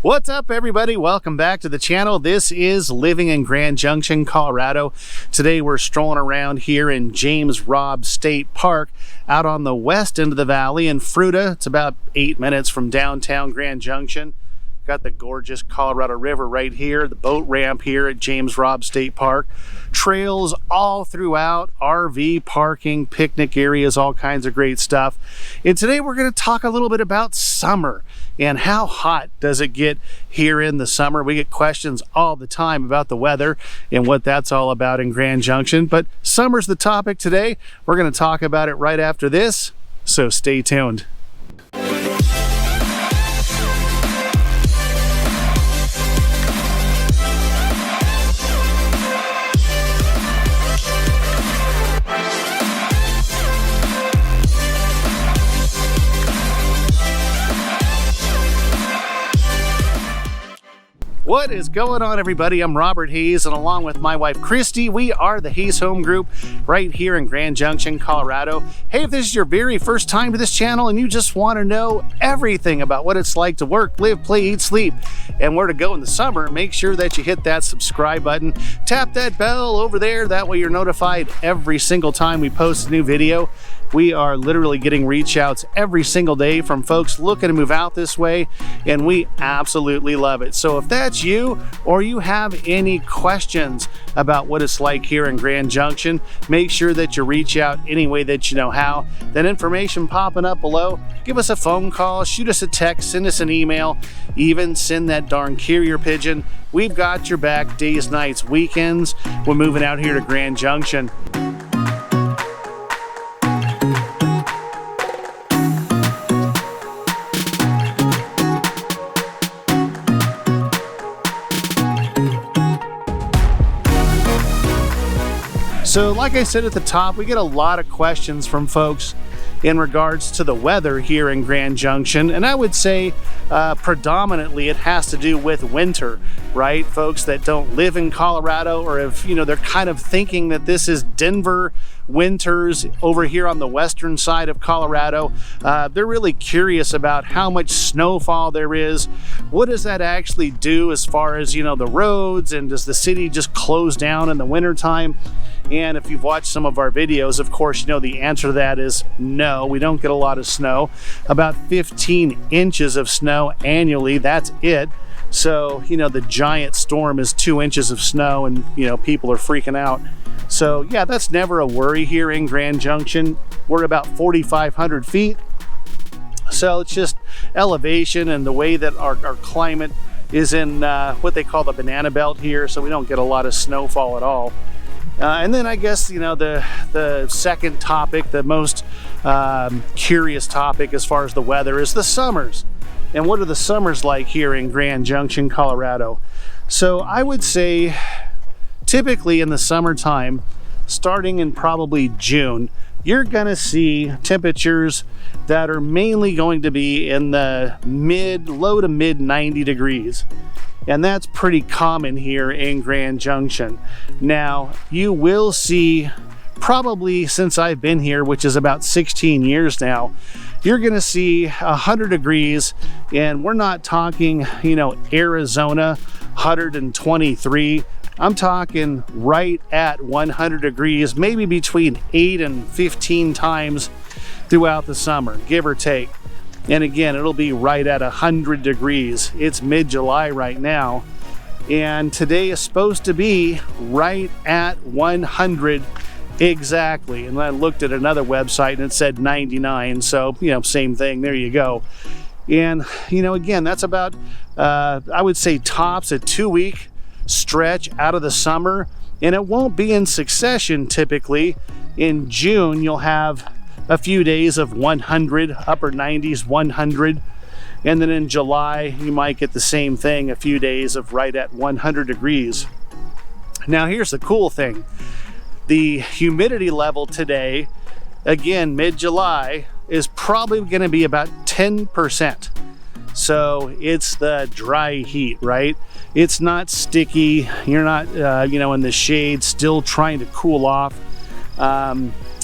What's up, everybody? Welcome back to the channel. This is Living in Grand Junction, Colorado. Today we're strolling around here in James Robb State Park out on the west end of the valley in Fruita. It's about 8 minutes from downtown Grand Junction. Got the gorgeous Colorado River right here, the boat ramp here at James Robb State Park. Trails all throughout, RV parking, picnic areas, all kinds of great stuff. And today we're going to talk a little bit about summer and how hot does it get here in the summer. We get questions all the time about the weather and what that's all about in Grand Junction. But summer's the topic today. We're going to talk about it right after this, so stay tuned. What is going on, everybody? I'm Robert Hayes, and along with my wife Christie, we are the Hayes Home Group right here in Grand Junction, Colorado. Hey, if this is your very first time to this channel and you just want to know everything about what it's like to work, live, play, eat, sleep, and where to go in the summer, make sure that you hit that subscribe button. Tap that bell over there. That way you're notified every single time we post a new video. We are literally getting reach outs every single day from folks looking to move out this way, and we absolutely love it. So if that's you, or you have any questions about what it's like here in Grand Junction, make sure that you reach out any way that you know how. That information popping up below, give us a phone call, shoot us a text, send us an email, even send that darn carrier pigeon. We've got your back days, nights, weekends. We're moving out here to Grand Junction. So like I said at the top, we get a lot of questions from folks in regards to the weather here in Grand Junction, and I would say predominantly it has to do with winter, right? Folks that don't live in Colorado, or if they're kind of thinking that this is Denver winters over here on the western side of Colorado. They're really curious about how much snowfall there is. What does that actually do as far as the roads, and does the city just close down in the wintertime? And if you've watched some of our videos, of course, the answer to that is no, we don't get a lot of snow. About 15 inches of snow annually, that's it. So, the giant storm is 2 inches of snow, and, people are freaking out. So, yeah, that's never a worry here in Grand Junction. We're about 4,500 feet. So it's just elevation and the way that our climate is in what they call the banana belt here. So we don't get a lot of snowfall at all. And then I guess, the second topic, the most curious topic as far as the weather, is the summers. And what are the summers like here in Grand Junction, Colorado? So I would say typically in the summertime, starting in probably June, you're gonna see temperatures that are mainly going to be in the low to mid 90 degrees. And that's pretty common here in Grand Junction. Now, you will see, probably since I've been here, which is about 16 years now, you're gonna see 100 degrees, and we're not talking, Arizona, 123. I'm talking right at 100 degrees, maybe between 8 and 15 times throughout the summer, give or take. And again, it'll be right at 100 degrees. It's mid-July right now, and today is supposed to be right at 100 exactly. And I looked at another website and it said 99, so same thing, there you go. And again, that's about I would say tops a 2-week stretch out of the summer, and it won't be in succession. Typically in June you'll have a few days of 100, upper 90s, 100, and then in July you might get the same thing, a few days of right at 100 degrees. Now here's the cool thing, the humidity level today, again mid-July, is probably going to be about 10%. So it's the dry heat, right? It's not sticky. You're not, in the shade still trying to cool off.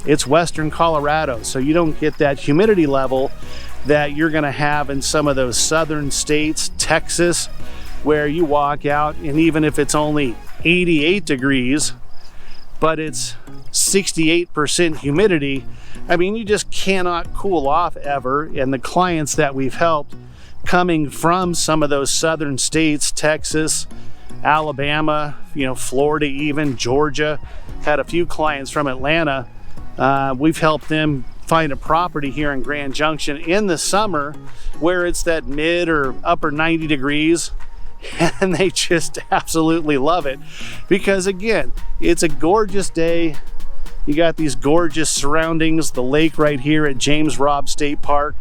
It's western Colorado, so you don't get that humidity level that you're going to have in some of those southern states, Texas, where you walk out and even if it's only 88 degrees, but it's 68% humidity, I mean, you just cannot cool off ever. And the clients that we've helped coming from some of those southern states, Texas, Alabama, Florida, even Georgia, had a few clients from Atlanta. We've helped them find a property here in Grand Junction in the summer where it's that mid or upper 90 degrees, and they just absolutely love it because, again, it's a gorgeous day. You got these gorgeous surroundings, the lake right here at James Robb State Park.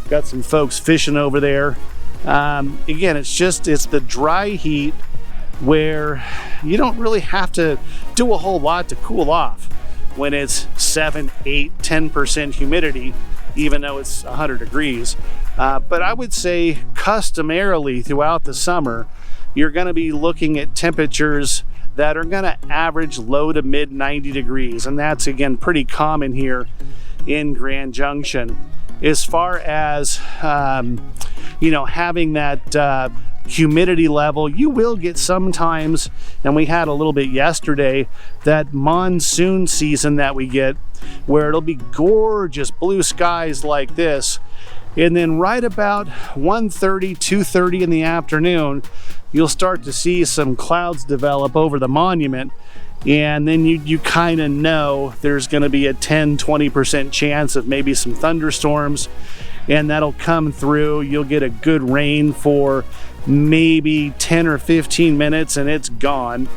Got some folks fishing over there. Again, it's the dry heat where you don't really have to do a whole lot to cool off when it's 7, 8, 10% humidity, even though it's 100 degrees. But I would say customarily throughout the summer, you're going to be looking at temperatures that are going to average low to mid 90 degrees. And that's, again, pretty common here in Grand Junction. As far as, having that humidity level, you will get sometimes, and we had a little bit yesterday, that monsoon season that we get where it'll be gorgeous blue skies like this. And then right about 1:30, 2:30 in the afternoon, you'll start to see some clouds develop over the monument. And then you kind of know there's going to be a 10-20% chance of maybe some thunderstorms, and that'll come through. You'll get a good rain for maybe 10 or 15 minutes and it's gone.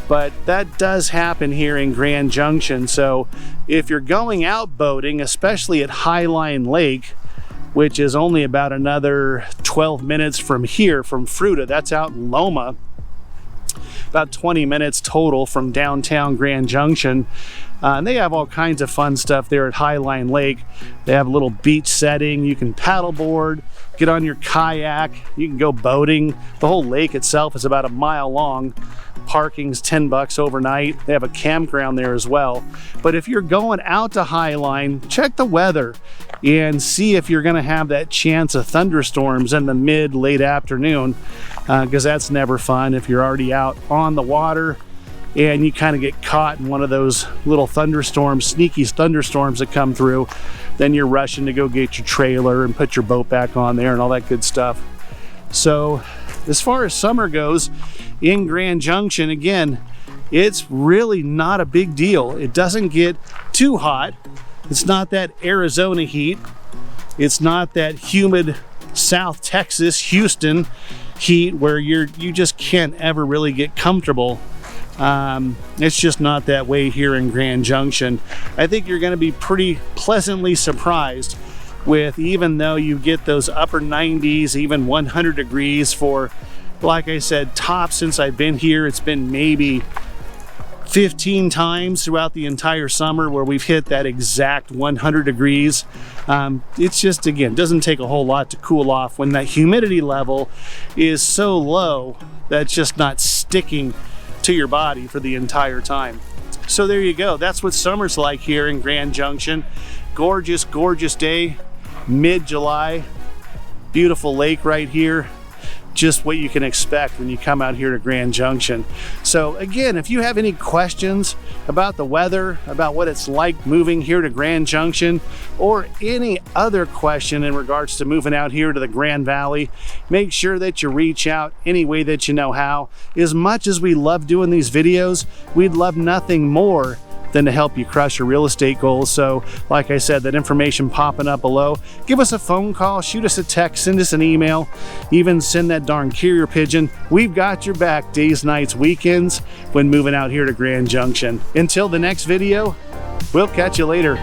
But that does happen here in Grand Junction. So if you're going out boating, especially at Highline Lake, which is only about another 12 minutes from here, from Fruita, that's out in Loma, about 20 minutes total from downtown Grand Junction. And they have all kinds of fun stuff there at Highline Lake. They have a little beach setting. You can paddleboard, get on your kayak, you can go boating. The whole lake itself is about a mile long. Parking's $10 overnight. They have a campground there as well. But if you're going out to Highline, check the weather and see if you're going to have that chance of thunderstorms in the late afternoon, because that's never fun if you're already out on the water and you kind of get caught in one of those little thunderstorms, sneaky thunderstorms that come through. Then you're rushing to go get your trailer and put your boat back on there and all that good stuff. So as far as summer goes in Grand Junction, again, it's really not a big deal. It doesn't get too hot. It's not that Arizona heat. It's not that humid South Texas, Houston heat where you just can't ever really get comfortable. It's just not that way here in Grand Junction. I think you're going to be pretty pleasantly surprised with, even though you get those upper 90s, even 100 degrees for, like I said, top since I've been here, it's been maybe 15 times throughout the entire summer where we've hit that exact 100 degrees. It's just, again, doesn't take a whole lot to cool off when that humidity level is so low that it's just not sticking to your body for the entire time. So there you go. That's what summer's like here in Grand Junction. Gorgeous, gorgeous day, mid-July. Beautiful lake right here. Just what you can expect when you come out here to Grand Junction. So again, if you have any questions about the weather, about what it's like moving here to Grand Junction, or any other question in regards to moving out here to the Grand Valley, make sure that you reach out any way that you know how. As much as we love doing these videos, we'd love nothing more than to help you crush your real estate goals. So like I said, that information popping up below, give us a phone call, shoot us a text, send us an email, even send that darn carrier pigeon. We've got your back days, nights, weekends when moving out here to Grand Junction. Until the next video, we'll catch you later.